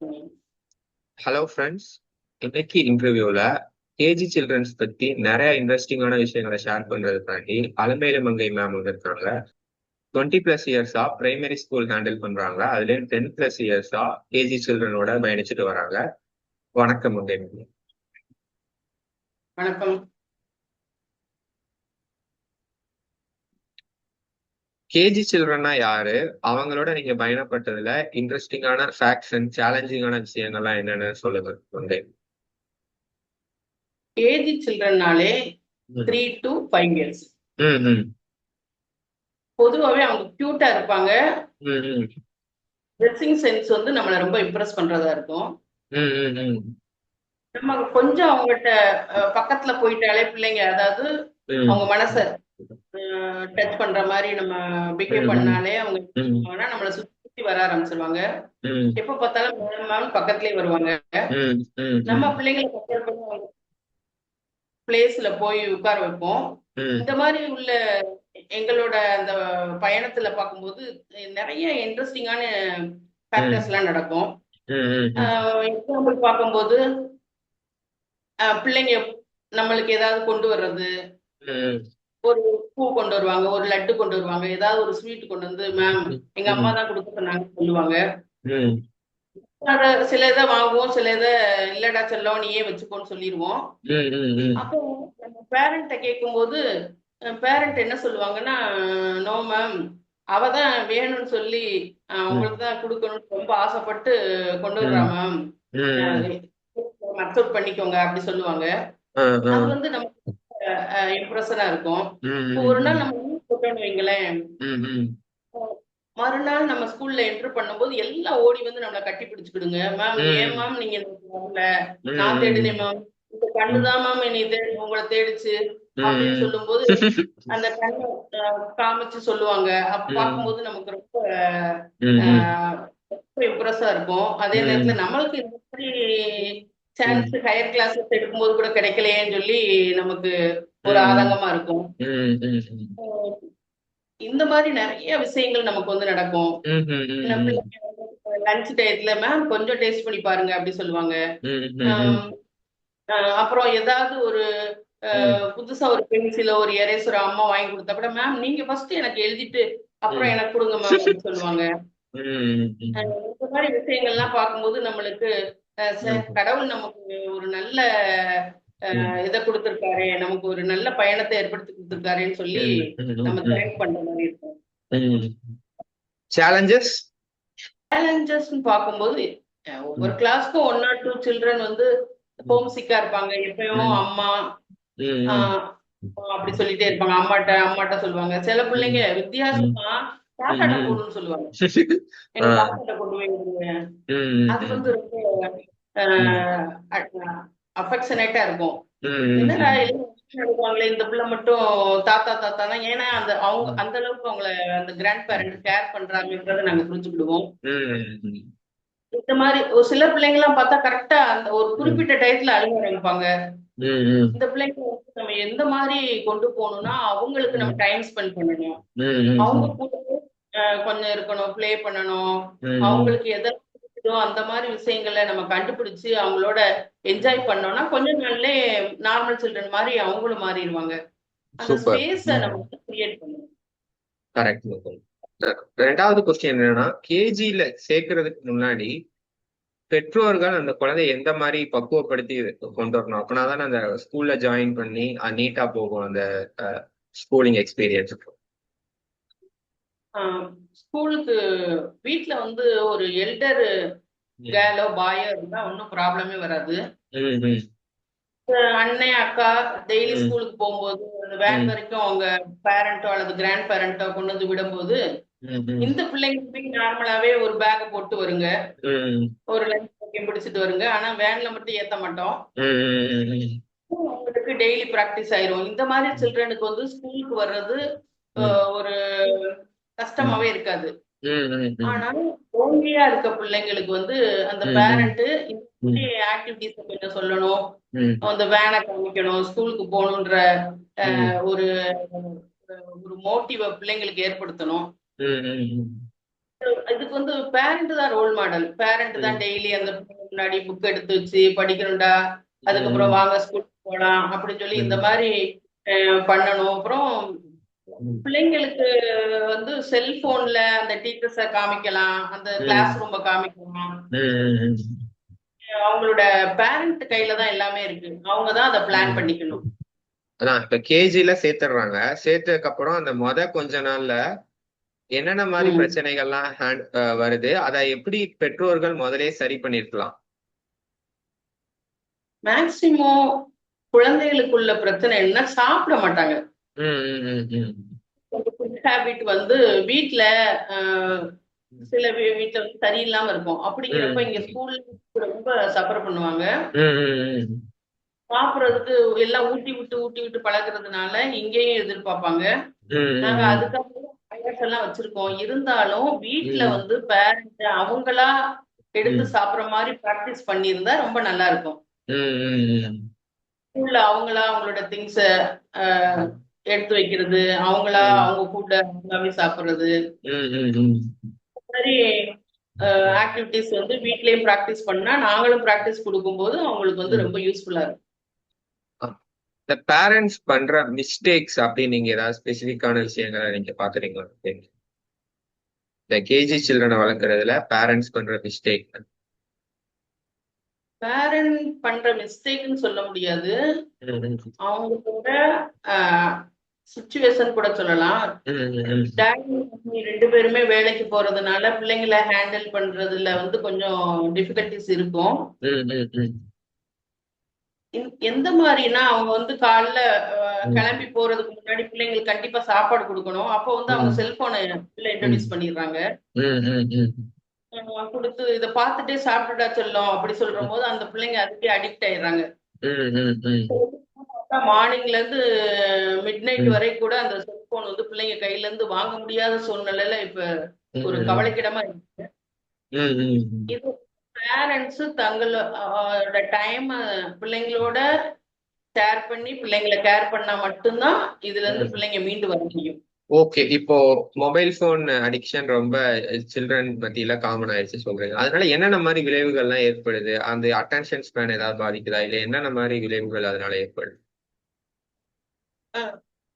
ம். Hello friends. இன்னைக்கு இன்டர்வியூல கேஜி சில்ட்ரன்ஸ் பத்தி நிறைய இன்ட்ரெஸ்டிங்கான விஷயங்களை ஷேர் பண்றதுக்காண்டி அலமேலு மங்கை மேம் இருக்காங்க. 20+ இயர்ஸா பிரைமரி ஸ்கூல் ஹேண்டில் பண்றாங்க. அதுலயும் 10+ இயர்ஸா கேஜி சில்ட்ரனோட பயணிச்சுட்டு வராங்க. வணக்கம் மங்கை மேம். வணக்கம். கேஜி சில்ட்ரன்னா யாரு, அவங்களோட நீங்க பயணப்பட்டதுல இன்ட்ரெஸ்டிங்கான ஃபேக்ட்ஸ் அண்ட் சேலஞ்சிங்கான விஷயங்கள்லாம் என்னன்னு சொல்லுங்க மங்கை. ஏஜ் சில்ட்ரன்னாலே ம் 3 to 5 இயர்ஸ். ம் ம் பொதுவாவே அவங்க கியூட்டா இருப்பாங்க. ம் ம் ட்ரெஸ்ஸிங் சென்ஸ் வந்து நம்மள ரொம்ப இம்ப்ரெஸ் பண்றதா இருக்கும். ம் ம் ம் நம்ம கொஞ்சம் அவங்கள்ட்ட பக்கத்துல போயிட்டாலே பிள்ளைங்க, அதாவது ம் அவங்க மனச டச் பண்ற மாரி நம்ம பிஹேவ் ம் பண்ணாலே அவங்க என்ன ம் பண்ணுவாங்கன்னா, நம்மள சுத்தி சுத்தி வர ஆரம்பிச்சுருவாங்க. ம் எப்ப பார்த்தாலும் மேம் மேம் பக்கத்துலயே வருவாங்க. ம் ம் நம்ம ம் பிள்ளைங்கள கம்பேர் பண்ணி அவங்க பிளேஸ்ல போய் உட்கார வைப்போம். இந்த ம் மாரி உள்ள எங்களோட அந்த பயணத்துல பார்க்கும்போது, நெறைய இன்ட்ரஸ்டிங்கான ம் ஃபேக்டர்ஸ்லாம் நடக்கும். ம் ம் எக்ஸாம்பிள் பார்க்கும்போது, பிள்ளைங்க நம்மளுக்கு ஏதாவது கொண்டு வர்றது, ம் ஒரு பூ கொண்டு வருவாங்க, ஒரு லட்டு கொண்டு வருவாங்க, ஏதாவது ஒரு ஸ்வீட் கொண்டு வந்து, மேம் எங்க அம்மா ம் தான் குடுக்க சொன்னாங்கன்னு சொல்லுவாங்க. ம் அத சில இத வாங்குவோம், சில இத இல்லடா செல்லம் நீயே வச்சுக்கோன்னு சொல்லிருவோம். ம் அப்போ நம்ம பேரண்ட்ட கேட்கும்போது, பேரண்ட் என்ன சொல்லுவாங்கன்னா, "நோ மேம், அவ தான் வேணும்னு சொல்லி உங்களுக்கு தான் குடுக்கணும்னு ரொம்ப ஆசைப்பட்டு கொண்டு வர்றா ம் மேம். அ ம் அக்செப்ட் பண்ணிக்கோங்க" அப்படி சொல்லுவாங்க. அது வந்து நமக்கு இம்ப்ரஷனா இருக்கும். இப்போ ஒரு நாள் நம்ம லீவ் போட்டோம்னு வைங்களேன், மறுநாள் நம்ம ஸ்கூல்ல என்டர் பண்ணும்போது எல்லாம் ஓடி வந்து நம்மள கட்டி பிடிச்சுக்கிடுங்க. மேம் ஏன் மேம் நீங்க இன்னைக்கு வரல? நான் தேடினேன் மேம். இந்த கண்ணு தான் மேம் என்னைய உங்கள தேடுச்சு அப்படின்னு சொல்லும்போது, அந்த கண்ண காமிச்சு சொல்லுவாங்க. அப்ப பார்க்கும்போது நமக்கு ரொம்ப அ ரொம்ப இம்ப்ரெஸ்ஸா இருக்கும். அதே நேரத்துல நம்மளுக்கு இந்த மாதிரி சான்ஸ் ஹையர் கிளாஸஸ் எடுக்கும்போது கூட கிடைக்கலையேன்னு சொல்லி நமக்கு ஒரு ஆதங்கமா இருக்கும். இந்த மாதிரி நெறைய விஷயங்கள் நமக்கு வந்து நடக்கும். இந்த பிள்ளைங்க லஞ்ச் டயத்துல மேம் கொஞ்சம் டேஸ்ட் பண்ணி பாருங்க அப்படி சொல்லுவாங்க. ஆம், அப்புறம் ஏதாவது ஒரு புதுசா ஒரு பென்சிலோ ஒரு எரேசரோ அம்மா வாங்கி கொடுத்தா கூட மேம் நீங்க ஃபர்ஸ்ட் எனக்கு எழுதிட்டு அப்புறம் எனக்கு கொடுங்க மேம் அப்படின்னு சொல்லுவாங்க. இந்த மாதிரி விஷயங்கள்லாம் பார்க்கும்போது நம்மளுக்கு கடவுள் நமக்கு ஒரு நல்ல இதை கொடுத்துருக்காரு, நமக்கு ஒரு நல்ல பயணத்தை ஏற்படுத்தி கொடுத்துருக்காருன்னு சொல்லி நம்ம தேங்க் பண்ற மாதிரி இருக்கும். சேலஞ்சஸ். சேலஞ்சஸ்ன்னு பார்க்கும்போது ஒவ்வொரு கிளாஸ்க்கும் 1 or 2 சில்ட்ரன் வந்து ஹோம் சிக்கா இருப்பாங்க. எப்பயும் அம்மா ஆஹ் அப்படி சொல்லிட்டே இருப்பாங்க. அம்மாட்ட அம்மாட்ட சொல்லுவாங்க. சில பிள்ளைங்க வித்தியாசமா தாத்தாட்ட போகணும்னு சொல்லுவாங்க. எங்க தாத்தாட்ட கொண்டு போய் விடுங்க. அது வந்து ரொம்ப அஃபெக்ஷனேட்டா இருக்கும். என்னடா எல்லாம் எழுதுவாங்களே இந்த பிள்ளை மட்டும் தாத்தா தாத்தானா, ஏன்னா அந்த அவங்க அந்த அளவுக்கு அவங்கள அந்த கிராண்ட் பேரண்ட் கேர் பண்றாங்கன்றத நாங்க புரிஞ்சுக்கிடுவோம். இந்த மாதிரி ஒரு சில பிள்ளைங்க எல்லாம் பார்த்தா கரெக்டா அந்த ஒரு குறிப்பிட்ட டயத்துல அழுக ஆரம்பிப்பாங்க. இந்த பிள்ளைங்க வந்து நம்ம எந்த மாதிரி கொண்டு போகணும்னா, அவங்களுக்கு நம்ம டைம் ஸ்பெண்ட் பண்ணணும். அவங்க கூட கொஞ்சம் இருக்கணும், ப்ளே பண்ணணும். அவங்களுக்கு எதெல்லாம் பிடிக்குதோ அந்த மாதிரி விஷயங்களை நம்ம கண்டுபிடிச்சு அவங்களோட என்ஜாய் பண்ணோம்னா கொஞ்ச நாள்லே நார்மல் சில்ட்ரன் மாதிரி அவங்களும் மாறிடுவாங்க. அந்த சூப்பர். ஸ்பேஸ நம்ம வந்து கிரியேட் பண்ணணும். கரெக்ட். ரெண்டாவது கொஸ்டின் என்னன்னா, கேஜில சேர்க்கறதுக்கு முன்னாடி பெற்றோர்கள் அந்த குழந்தைய எந்த மாதிரி பக்குவப்படுத்தி கொண்டு வரணும்? அப்படின்னா அந்த ஸ்கூல்ல ஜாயின் பண்ணி நீட்டா போகும் அந்த ஸ்கூலிங் எக்ஸ்பீரியன்ஸ். ஸ்கூலுக்கு வீட்ல வந்து ஒரு எல்டர் கேர்ளோ பாயோ இருந்தா ஒன்றும் ப்ராப்ளமே வராது. அண்ணன் அக்கா டெய்லி ஸ்கூலுக்கு போகும்போது அந்த வேன் வரைக்கும் அவங்க பேரண்டோ அல்லது கிராண்ட் பேரண்டோ கொண்டு வந்து விடும்போது இந்த பிள்ளைங்க நார்மலாவே ஒரு பேக் போட்டு வருங்க, ஒரு லஞ்ச் பேக்கையும் பிடிச்சிட்டு வருங்க. ஆனா வேன்ல மட்டும் ஏத்த மாட்டோம். அவங்களுக்கு டெய்லி பிராக்டிஸ் ஆயிரும். இந்த மாதிரி சில்ட்ரனுக்கு வந்து ஸ்கூலுக்கு வர்றது ஒரு கஷ்டமாவே இருக்காது. ஆனா லோன்லியா இருக்க பிள்ளைங்களுக்கு வந்து அந்த பேரண்ட் இந்த மாதிரி ஆக்டிவிட்டிஸ் கொஞ்சம் சொல்லணும், அந்த வேனை காமிக்கணும், ஸ்கூலுக்கு போகணுன்ற ஒரு ஒரு மோட்டிவ பிள்ளைங்களுக்கு ஏற்படுத்தணும். இதுக்கு வந்து பேரண்ட் தான் ரோல் மாடல். பேரண்ட் தான் ம், டெய்லி அந்த பிள்ளைங்க முன்னாடி புக் எடுத்து வச்சு படிக்கணும்டா, அதுக்கப்புறம் ம், வாங்க ஸ்கூலுக்கு போலாம் அப்படின்னு சொல்லி இந்த ம், மாதிரி பண்ணணும். அப்புறம் ம், பிள்ளைங்களுக்கு வந்து செல்போன்ல அந்த டீச்சர்ஸ காமிக்கலாம், அந்த கிளாஸ் ம், ரூம காமிக்கலாம். ம், அவங்களோட பேரண்ட் கையில தான் எல்லாமே இருக்கு. அவங்க தான் அதை பிளான் ம். பண்ணிக்கணும். அதான் இப்ப கேஜில சேர்த்துடுறாங்க. சேர்த்ததுக்கு அப்புறம் அந்த கொஞ்ச நாள்ல என்னென்ன மாதிரி ம். பிரச்சனைகள்லாம் வருது, அதை எப்படி பெற்றோர்கள் முதலே சரி பண்ணிருக்கலாம்? மேக்சிமம் குழந்தைகளுக்குள்ள பிரச்சனை என்ன, சாப்பிட மாட்டாங்க. ம், ம், ம், ஃபுட் ஹேபிட் வந்து வீட்ல அஹ், சில வீட்ல வந்து சரியில்லாம இருக்கும். அப்படிங்கிறப்ப இங்க ம், ஸ்கூல்ல ரொம்ப சஃபர் பண்ணுவாங்க. ம், சாப்பிடுறதுக்கு எல்லாம் ஊட்டி விட்டு பழகுறதுனால இங்கேயும் எதிர்பார்ப்பாங்க. நாங்க ம், அதுக்காக ஐஎஸ் எல்லாம் வச்சிருக்கோம். இருந்தாலும் வீட்ல ம், வந்து பேரண்ட் அவங்களா எடுத்து ம், சாப்பிடுற மாதிரி பிராக்டிஸ் பண்ணியிருந்தா ரொம்ப நல்லா இருக்கும். ம், ஸ்கூல்ல அவங்களா அவங்களோட திங்ஸ எடுத்து வைக்கிறது, அவங்களா ம், அவங்க ஃபுட்ட அவங்களாவே சாப்பிடுறது, ம். இந்த மாதிரி ஆக்டிவிட்டிஸ் வந்து வீட்லயும் பிராக்டிஸ் பண்ணா நாங்களும் பிராக்டிஸ் கொடுக்கும்போது அவங்களுக்கு வந்து ம். ரொம்ப யூஸ்ஃபுல்லா இருக்கும். இந்த பேரண்ட்ஸ் பண்ற மிஸ்டேக்ஸ் அப்படின்னு நீங்க ஏதாவது ஸ்பெசிபிக்கான விஷயங்களை நீங்க பாக்குறீங்களா? இந்த கேஜி சில்ட்ரனை வளர்க்கறதுல பேரண்ட்ஸ் பண்ற மிஸ்டேக். பேரண்ட் பண்ற மிஸ்டேக்னு சொல்ல முடியாது. அவங்களோட சுச்சுவேஷன் கூட சொல்லலாம். டாடி மம்மி ரெண்டு பேருமே வேலைக்கு போறதுனால பிள்ளைங்களை ஹேண்டில் பண்றதுல வந்து கொஞ்சம் டிஃபிகல்டிஸ் இருக்கும். எந்த மாதிரினா அவங்க வந்து காலைல கிளம்பி போறதுக்கு முன்னாடி பிள்ளைங்களுக்கு கண்டிப்பா சாப்பாடு கொடுக்கணும். அப்போ வந்து அவங்க செல்போனை இன்ட்ரடியூஸ் பண்ணிடுறாங்க. கொடுத்து இதை பார்த்துட்டே சாப்பிட்டுட்டா செல்லும் அப்படி சொல்ற போது அந்த பிள்ளைங்க அதுக்கே அடிக்ட் ஆயிடுறாங்க. மார்னிங்ல இருந்து மிட் நைட் வரை கூட அந்த செல்போன் வந்து பிள்ளைங்க கையில இருந்து வாங்க முடியாத சூழ்நிலையில இப்ப ஒரு கவலைக்கிடமா இருக்கு. இது பேரண்ட்ஸ் தங்களோட டைம் பிள்ளைங்களோட ஷேர் பண்ணி பிள்ளைங்களை கேர் பண்ணா மட்டும்தான் இதுல இருந்து பிள்ளைங்க மீண்டு வர முடியும். ஓகே, இப்போ மொபைல் போன் அடிக்ஷன் ரொம்ப சில்ட்ரன் மத்தியில காமன் ஆயிடுச்சு சொல்றீங்க. அதனால என்னென்ன மாதிரி விளைவுகள்லாம் ஏற்படுது? அந்த அட்டென்ஷன் ஸ்பேன் ஏதாவது பாதிக்குதா, இல்ல என்னென்ன மாதிரி விளைவுகள் அதனால ஏற்படுது?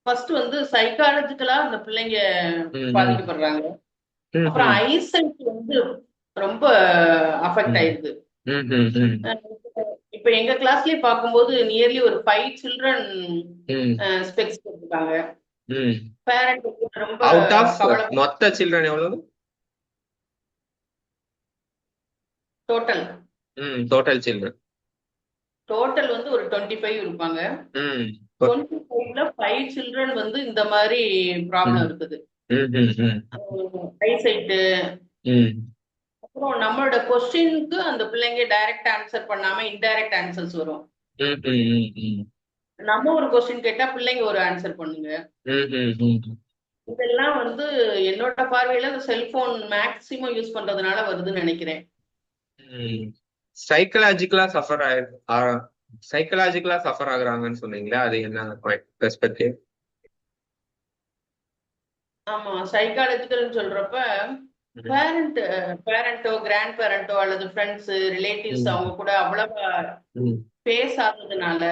ஃபர்ஸ்ட் வந்து சைக்காலஜிக்கலா அந்த பிள்ளைங்க ம், ம், பாதிக்கப்படுறாங்க. ம், அப்புறம் ம், ஐசைட் வந்து ரொம்ப அஃபெக்ட் ம், ஆயிருது. ம், ம், ம், அஹ் இப்ப எங்க கிளாஸ்லயே பார்க்கும்போது நியர்லி ஒரு 5 சில்ட்ரன் ம், ஸ்பெக்ஸ் போட்டிருக்காங்க. ம். பேரண்ட் ரொம்ப அவுட் ஆஃப் கவலை. மொத்த சில்ட்ரன் எவ்வளவு? Total total children. டோட்டல் வந்து ஒரு 25 இருப்பாங்க. ம், 25ல 5 சில்ட்ரன் வந்து இந்த மாதிரி ப்ராப்ளம் ம், இருக்குது. ம், ம், ம், ஐசைட்டு. ம், அப்புறம் நம்மளோட கொஸ்டினுக்கு அந்த பிள்ளைங்க டைரக்ட் ஆன்சர் பண்ணாம இன்டைரக்ட் ஆன்சர்ஸ் வரும். ம், ம், ம், நம்ம ஒரு கொஸ்டின் கேட்டா பிள்ளைங்க ஒரு ஆன்சர் பண்ணுங்க. ம், ம், ம். இதெல்லாம் வந்து என்னோட பார்வையில அந்த செல்போன் மேக்சிமம் யூஸ் பண்றதுனால வருதுன்னு நினைக்கிறேன். சைக்கலாஜிக்கலா சஃபர் சைக்கலாஜிக்கலா சஃபர் ஆகுறாங்கன்னு சொன்னீங்களா? அது என்ன பெர்ஸ்பெக்டிவ்? ஆமா, சைக்காலஜிக்கல்னு சொல்றப்ப பேரண்ட் பேரண்டோ கிராண்ட் பேரண்டோ அல்லது ஃப்ரெண்ட்ஸ் ரிலேட்டிவ்ஸ் அவங்க கூட அவ்வளவா பேசாததுனால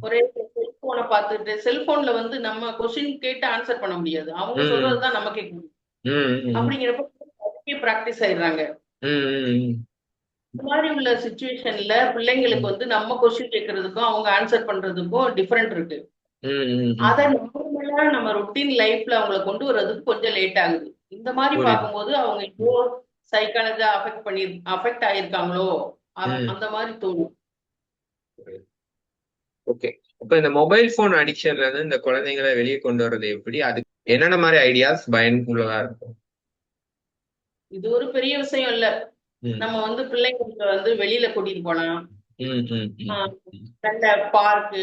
ஒரே செல்போனை பார்த்துட்டு செல்போன்ல வந்து நம்ம கொஸ்டின் கேட்டு ஆன்சர் பண்ண முடியாது. அவங்க சொல்றதுதான் நம்ம கேட்கணும். அப்படிங்கிறப்ப அதுக்கே பிராக்டிஸ் ஆயிடுறாங்க. இந்த மாதிரி உள்ள சுச்சுவேஷன்ல பிள்ளைங்களுக்கு வந்து நம்ம கொஸ்டின் கேட்கறதுக்கும் அவங்க ஆன்சர் பண்றதுக்கும் டிஃபரெண்ட் இருக்கு. அதை நார்மலா நம்ம ரொட்டீன் லைஃப்ல அவங்கள கொண்டு வர்றதுக்கு கொஞ்சம் லேட் ஆகுது. இந்த மாதிரி பார்க்கும்போது அவங்க இப்போ சைக்காலஜா அஃபெக்ட் ஆயிருக்காங்களோ அந்த மாதிரி தோணும். ஓகே, இப்ப இந்த மொபைல் போன் அடிக்ஷன்ல இருந்து இந்த குழந்தைங்களை வெளியே கொண்டு வர்றது எப்படி? அது என்னென்ன மாதிரி ஐடியாஸ் பயனுள்ளதா இருக்கும்? இது ஒரு பெரிய விஷயம் இல்ல. நம்ம வந்து பிள்ளைங்களுக்கு வந்து வெளியில கூட்டிட்டு போலாம். நல்ல பார்க்கு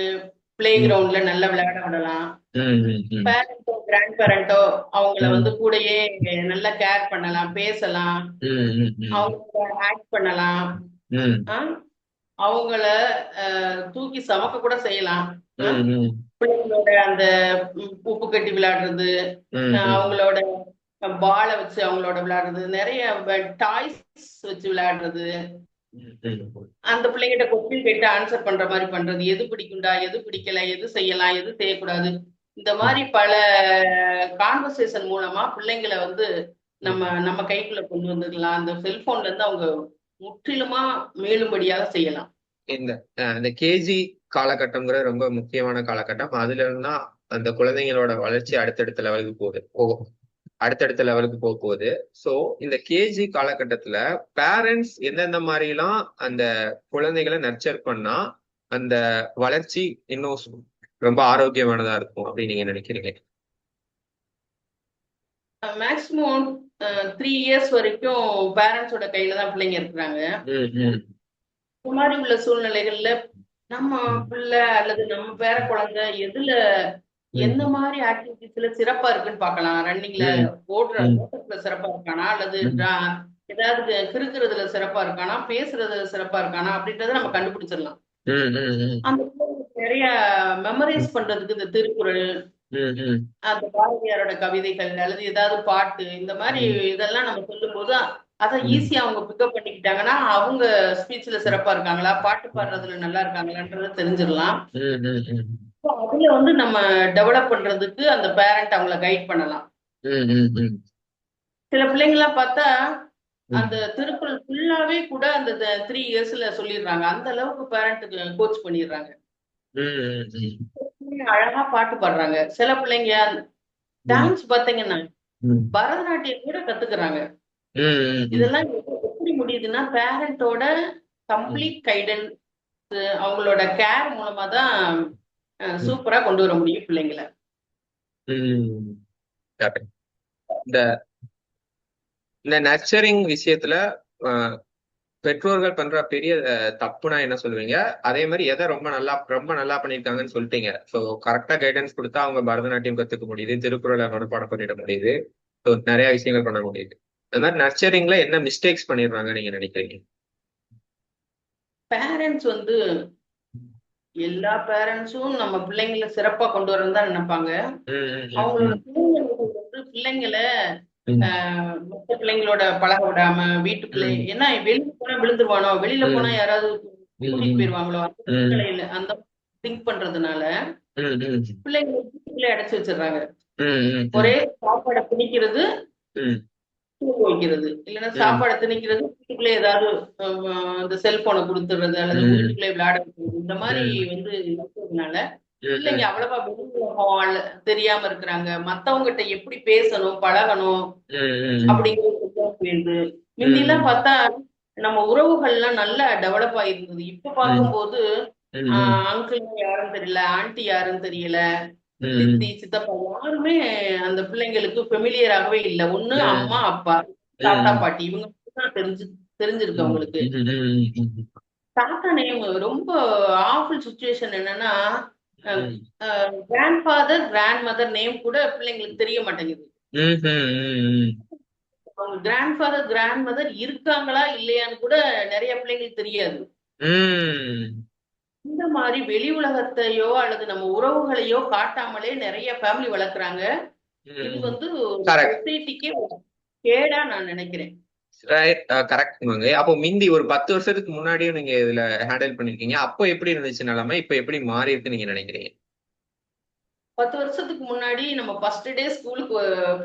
பிளே கிரவுண்ட்ல நல்லா விளையாட விடலாம். பேரண்டோ கிராண்ட் பேரண்டோ அவங்கள வந்து கூடயே நல்லா கேர் பண்ணலாம், பேசலாம், அவங்க ஆக்ட் பண்ணலாம், அவங்கள தூக்கி சமக்க கூட செய்யலாம். பிள்ளைங்களோட அந்த உப்பு கட்டி விளையாடுறது, அவங்களோட பால வச்சு அவங்களோட விளையாடுறது, நிறைய டாய்ஸ் வச்சு விளையாடுறது, அந்த பிள்ளைங்கிட்ட கொஸ்டின் கேட்டு ஆன்சர் பண்ற மாதிரி பண்றது, எது பிடிக்கும்டா, எது பிடிக்கல, எது செய்யலாம், எது செய்யக்கூடாது, இந்த மாதிரி பல கான்வர்சேஷன் மூலமா பிள்ளைங்களை வந்து நம்ம நம்ம கைக்குள்ள கொண்டு வந்துடலாம். அந்த செல்போன்ல இருந்து அவங்க முற்றிலுமா மீளும்படியாக செய்யலாம். இந்த கேஜி காலகட்டம்ங்கிறது ரொம்ப முக்கியமான காலகட்டம். அதுல இருந்தா அந்த குழந்தைங்களோட வளர்ச்சி அடுத்தடுத்த லெவலுக்கு போக போகுது. ஸோ இந்த கேஜி காலகட்டத்துல பேரண்ட்ஸ் எந்தெந்த மாதிரிலாம் அந்த குழந்தைகளை நர்ச்சர் பண்ணா அந்த வளர்ச்சி இன்னும் ரொம்ப ஆரோக்கியமானதா இருக்கும் அப்படின்னு நீங்க நினைக்கிறீங்க? மேக்சிமம் 3 இயர்ஸ் வரைக்கும் பேரண்ட்ஸோட கையில தான் பிள்ளைங்க இருக்கிறாங்க. இந்த மாதிரி உள்ள சூழ்நிலைகள்ல நம்ம பிள்ளை அல்லது நம்ம பேர குழந்தை எதுல எந்த மாதிரி ஆக்டிவிட்டிஸ்ல சிறப்பா இருக்குன்னு பார்க்கலாம். ரன்னிங்ல ஓட்டத்துல சிறப்பா இருக்கானா, அல்லது ஏதாவது கிறுக்குறதுல சிறப்பா இருக்கானா, பேசுறதுல சிறப்பா இருக்கானா அப்படின்றத நம்ம கண்டுபிடிச்சிடலாம். அந்த நிறைய மெமரைஸ் பண்றதுக்கு இந்த திருக்குறள், அந்த பாரதியாரோட கவிதைகள் அல்லது ஏதாவது பாட்டு, இந்த மாதிரி இதெல்லாம் நம்ம சொல்லும் போது அதை ஈஸியா அவங்க பிக்கப் பண்ணிக்கிட்டாங்கன்னா அவங்க ஸ்பீச்ல சிறப்பா இருக்காங்களா, பாட்டு பாடுறதுல நல்லா இருக்காங்களான்றத தெரிஞ்சிடலாம். அதுல வந்து நம்ம டெவலப் பண்றதுக்கு அந்த பேரண்ட் அவங்கள கைட் பண்ணலாம். சில பிள்ளைங்களாம் பார்த்தா அந்த திருக்குறள் ஃபுல்லாவே கூட அந்த 3 இயர்ஸ்ல சொல்லிடுறாங்க. அந்த அளவுக்கு பேரண்ட்டுக்கு கோச் பண்ணிடுறாங்க. அழகா பாட்டு பாடுறாங்க. சில பிள்ளைங்க டான்ஸ் பாத்தீங்கன்னா பரதநாட்டியம் கூட கத்துக்கிறாங்க. இதெல்லாம் எப்படி முடியுதுன்னா பேரண்டோட கம்ப்ளீட் கைடன்ஸ், அவங்களோட கேர் மூலமா தான் சூப்பரா கொண்டு வர முடியும் பிள்ளைங்களை. இந்த நர்ச்சரிங் விஷயத்துல பெற்றோர்கள் பண்ற பெரிய தப்புனா என்ன சொல்லுவீங்க? அதே மாதிரி எதை ரொம்ப நல்லா பண்ணிருக்காங்கன்னு சொல்லிட்டீங்க. ஸோ கரெக்டா கைடன்ஸ் கொடுத்தா அவங்க பரதநாட்டியம் கத்துக்க முடியுது, திருக்குறளை மனப்பாடம் பண்ணிட முடியுது, ஸோ நிறைய விஷயங்கள் பண்ண முடியுது. அந்த மாதிரி நர்ச்சரிங்ல என்ன மிஸ்டேக்ஸ் பண்ணிடுறாங்க நீங்க நினைக்கிறீங்க? பேரண்ட்ஸ் வந்து எல்லா பேரண்ட்ஸும் நம்ம பிள்ளைங்களை சிறப்பா கொண்டு வரணும் தான் நினைப்பாங்க. அவங்களோட பிள்ளைங்களுக்கு வந்து பிள்ளைங்களை மற்ற பிள்ளைங்களோட பழக விடாம வீட்டுக்குள்ளே, ஏன்னா வெளியில போனா விழுந்துருவானோ, வெளியில போனா யாராவது கூட்டிட்டு போயிருவாங்களோ, அந்த திங்க் பண்றதுனால பிள்ளைங்களை வீட்டுக்குள்ளே அடைச்சு வச்சிடுறாங்க. ஒரே சாப்பாடை திணிக்கிறது, தூங்க வைக்கிறது, இல்லைன்னா சாப்பாடை திணிக்கிறது, வீட்டுக்குள்ளே ஏதாவது அந்த செல்போனை கொடுத்துடுறது அல்லது வீட்டுக்குள்ளே விளையாட வைக்கிறது, இந்த மாதிரி வந்து இருக்கிறதுனால பிள்ளைங்க அவ்வளவா வெளியுலகம் தெரியாம இருக்கிறாங்க. மத்தவங்ககிட்ட எப்படி பேசணும், பழகணும் அப்படிங்கிறது போயிருது. முந்தி எல்லாம் பார்த்தா நம்ம உறவுகள்லாம் நல்லா டெவலப் ஆயிருந்தது. இப்ப பார்க்கும்போது அங்கிள் யாரும் தெரியல, ஆன்டி யாரும் தெரியல, சித்தி சித்தப்பா யாருமே அந்த பிள்ளைங்களுக்கு ஃபெமிலியராகவே இல்லை. ஒண்ணு அம்மா அப்பா தாத்தா பாட்டி இவங்க தான் தெரிஞ்சிருக்கு அவங்களுக்கு. தாத்தா நேம் ரொம்ப ஆஃபுல் சுச்சுவேஷன் என்னன்னா, grand father grand mother name கூட பிள்ளைங்களுக்கு தெரிய மாட்டேங்குது. அவங்க கிராண்ட் ஃபாதர் கிராண்ட் மதர் இருக்காங்களா இல்லையான்னு கூட நிறைய பிள்ளைங்களுக்கு தெரியாது. இந்த மாதிரி வெளி உலகத்தையோ அல்லது நம்ம உறவுகளையோ காட்டாமலே நிறைய ஃபேமிலி வளர்க்குறாங்க. இது வந்து சொசைட்டிக்கே கேடா நான் நினைக்கிறேன். கரெக்ட். அப்போ மிந்தி ஒரு 10 வருஷத்துக்கு முன்னாடியும் நீங்க இதுல ஹேண்டில் பண்ணிருக்கீங்க. அப்போ எப்படி இருந்துச்சு நிலைமை, இப்ப எப்படி மாறி இருக்கு நீங்க நினைக்கிறீங்க? 10 வருஷத்துக்கு முன்னாடி நம்ம ஃபர்ஸ்ட் டே ஸ்கூலுக்கு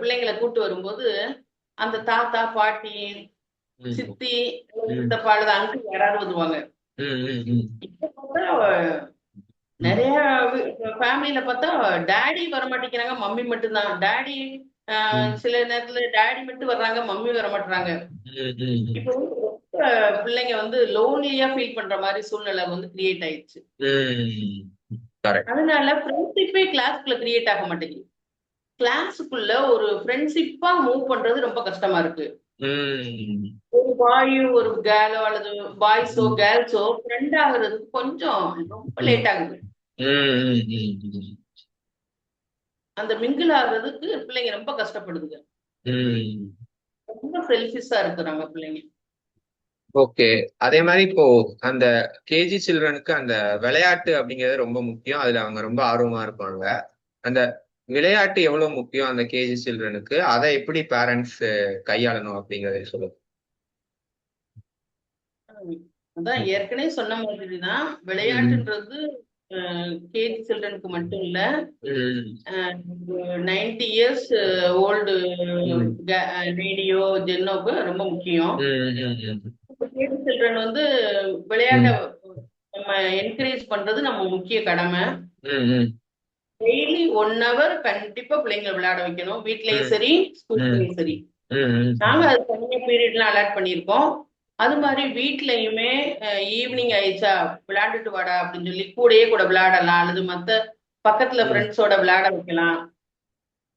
பிள்ளைங்களை கூட்டு வரும்போது அந்த தாத்தா பாட்டி சித்தி சித்தப்பா அல்லது அங்கிள் யாராவது வருவாங்க. இப்ப பார்த்தா நிறைய ஃபேமிலியில பார்த்தா டாடி வர மாட்டேங்கிறாங்க, மம்மி மட்டும்தான். டாடி சில நேரத்துல டாடி மட்டும் வர்றாங்க, மம்மி வர மாட்டாங்க. இப்போ பிள்ளைங்க வந்து லோன்லியா ஃபீல் பண்ற மாதிரி சூழ்நிலை வந்து கிரியேட் ஆயிடுச்சு. அதனால ஃப்ரெண்ட்ஷிப்பே கிளாஸ்க்குள்ள கிரியேட் ஆக மாட்டேங்குது. கிளாஸுக்குள்ள ஒரு ஃப்ரெண்ட்ஷிப்பா மூவ் பண்றது ரொம்ப கஷ்டமா இருக்கு. ஒரு பாயோ ஒரு கேர்ளோ அல்லது பாய்ஸோ கேர்ள்ஸோ ஃப்ரெண்ட் ஆகுறதுக்கு கொஞ்சம் ரொம்ப லேட் ஆகுது. அந்த மிங்கிள் ஆகுறதுக்கு பிள்ளைங்க ரொம்ப கஷ்டப்படுதுங்க. ரொம்ப செல்ஃபிஷா இருக்கிறாங்க பிள்ளைங்க. ஓகே. அதே மாதிரி இப்போ அந்த கேஜி சில்ட்ரனுக்கு அந்த விளையாட்டு அப்படிங்கிறது ரொம்ப முக்கியம். அதுல அவங்க ரொம்ப ஆர்வமா இருப்பாங்க. அந்த விளையாட்டு எவ்வளவு முக்கியம் அந்த கேஜி சில்ட்ரனுக்கு, அதை எப்படி பேரண்ட்ஸ் கையாளணும் அப்படிங்கறத சொல்லுங்க. அதான் ஏற்கனவே சொன்ன மாதிரிதான் விளையாட்டுன்றது கேஜி சில்ட்ரனுக்கு மட்டும் இல்ல, 90 இயர்ஸ் ஓல்டு ரேடியோ ஜென்னோக்கு ரொம்ப முக்கியம். கேஜி சில்ட்ரன் வந்து விளையாட்ட நம்ம என்கரேஜ் பண்றது நம்ம முக்கிய கடமை. டெய்லி 1 hour கண்டிப்பா பிள்ளைங்களை விளையாட வைக்கணும், வீட்லயும் சரி ஸ்கூல்லயும் சரி. நாங்க அது தனியா பீரியட்லாம் அலாட் பண்ணியிருக்கோம். அது மாதிரி வீட்லயுமே ஈவினிங் ஆயிடுச்சா விளையாண்டுட்டு வாடா அப்படின்னு சொல்லி கூடயே கூட விளையாடலாம், அல்லது மத்த பக்கத்துல ஃப்ரெண்ட்ஸோட விளையாட வைக்கலாம்.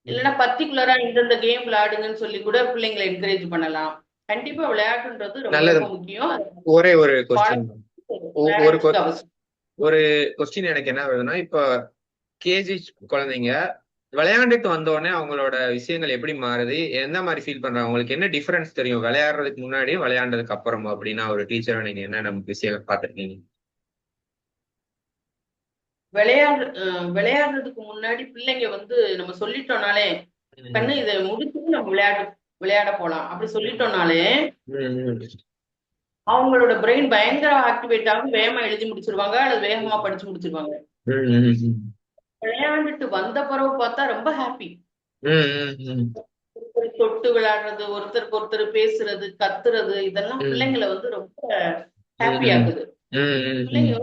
இல்லைன்னா பர்டிகுலரா இந்தந்த கேம் விளையாடுங்கன்னு சொல்லி கூட பிள்ளைங்களை என்கரேஜ் பண்ணலாம். கண்டிப்பா விளையாட்டுன்றது ரொம்ப ரொம்ப முக்கியம். ஒரே ஒரு கொஸ்டின் எனக்கு என்ன வருதுன்னா, இப்ப கேஜி குழந்தைங்க விளையாண்டுட்டு வந்தோடனே அவங்களோட விஷயங்கள் எப்படி மாறுது, எந்த மாதிரி ஃபீல் பண்றாங்க, அவங்களுக்கு என்ன டிஃபரன்ஸ் தெரியும் விளையாடுறதுக்கு முன்னாடியும் விளையாண்டதுக்கு அப்புறம் அப்படின்னா ஒரு டீச்சரா நீங்க என்ன நம்ம விஷயம் பார்த்துருக்கீங்க? விளையாடுறதுக்கு முன்னாடி பிள்ளைங்க வந்து நம்ம சொல்லிட்டோம்னாலே, கண்ணு இதை முடிச்சுட்டு நம்ம விளையாட போலாம் அப்படி சொல்லிட்டோம்னாலே அவங்களோட பிரெயின் பயங்கர ஆக்டிவேட் ஆகும், வேகமா எழுதி முடிச்சிருவாங்க அல்லது வேகமா படிச்சு முடிச்சிருவாங்க. விளையாண்டுட்டு வந்த பிறகு பார்த்தா ரொம்ப ஹாப்பி. தொட்டு விளையாடுறது, ஒருத்தருக்கு ஒருத்தர் பேசுறது, கத்துறது, இதெல்லாம் பிள்ளைங்களை வந்து ரொம்ப ஹாப்பி ஆகுது. பிள்ளைங்க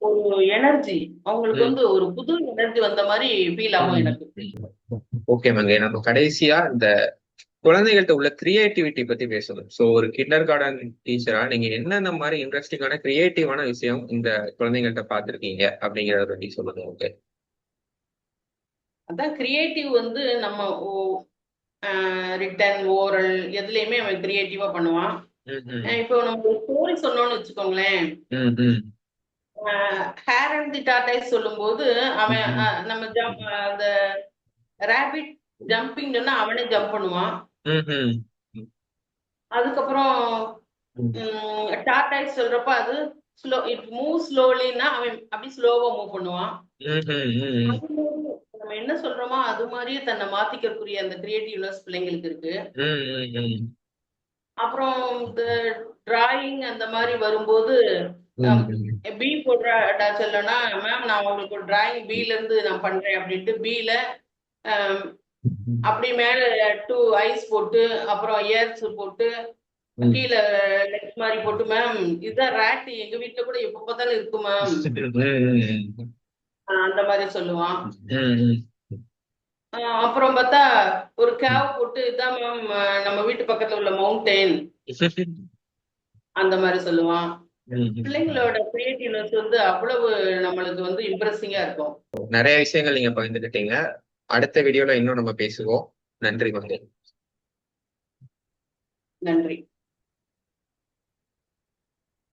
ஒரு எனர்ஜி, அவங்களுக்கு வந்து ஒரு புது எனர்ஜி வந்த மாதிரி ஃபீல் ஆகும் எனக்கு. ஓகே மேங்க, நம்ம கடைசியா இந்த குழந்தைகள்கிட்ட உள்ள கிரியேட்டிவிட்டி பத்தி பேசணும். சோ ஒரு கிண்டர் கார்டன் டீச்சரா நீங்க என்னென்ன மாதிரி இன்ட்ரெஸ்டிங்கான கிரியேட்டிவான விஷயம் இந்த குழந்தைகள்கிட்ட பார்த்திருக்கீங்க அப்படிங்கறத பத்தி சொல்லுங்க. ஓகே, அதான் கிரியேட்டிவ் வந்து நம்ம ரிட்டன் ஓரல் எதுலயுமே அவன் கிரியேட்டிவா பண்ணுவான். இப்போ நம்ம ஸ்டோரி சொன்னோம்னு வச்சுக்கோங்களேன், ஹேர் அண்ட் தி டார்டாய்ஸ் சொல்லும் போது அவன் நம்ம அந்த ரேபிட் ஜம்பிங் சொன்னா அவனே ஜம்ப் பண்ணுவான். அதுக்கப்புறம் டார்டாய்ஸ் சொல்றப்ப அது ஸ்லோ, இட் மூவ் ஸ்லோலின்னா அவன் அப்படி ஸ்லோவா மூவ் பண்ணுவான். நம்ம என்ன சொல்றோமோ அது மாதிரியே தன்னை மாத்திக்கக்கூடிய அந்த கிரியேட்டிவ்னஸ் பிள்ளைங்களுக்கு இருக்கு. அப்புறம் இந்த டிராயிங் அந்த மாதிரி வரும்போது பி போடுறா சொல்லனா, மேம் நான் உங்களுக்கு ஒரு டிராயிங் பில இருந்து நான் பண்றேன் அப்படின்ட்டு பில அப்படி மேல 2 ஐஸ் போட்டு அப்புறம் இயர்ஸ் போட்டு கீழே லெக்ஸ் மாதிரி போட்டு, மேம் இதுதான் ரேட், எங்க வீட்டுல கூட எப்ப பார்த்தாலும் இருக்கு மேம் அந்த மாதிரி சொல்லுவான். அப்புறம் பார்த்தா ஒரு கேவ் போட்டு இதான் மேம் நம்ம வீட்டு பக்கத்துல உள்ள மவுண்டெயின் அந்த மாதிரி சொல்லுவான். பிள்ளைங்களோட கிரியேட்டிவ்னஸ் வந்து அவ்வளவு நம்மளுக்கு வந்து இம்ப்ரெசிங்கா இருக்கும். நிறைய விஷயங்கள் நீங்க பகிர்ந்துக்கிட்டீங்க. அடுத்த வீடியோல இன்னும் நம்ம பேசுவோம். நன்றி. நன்றி.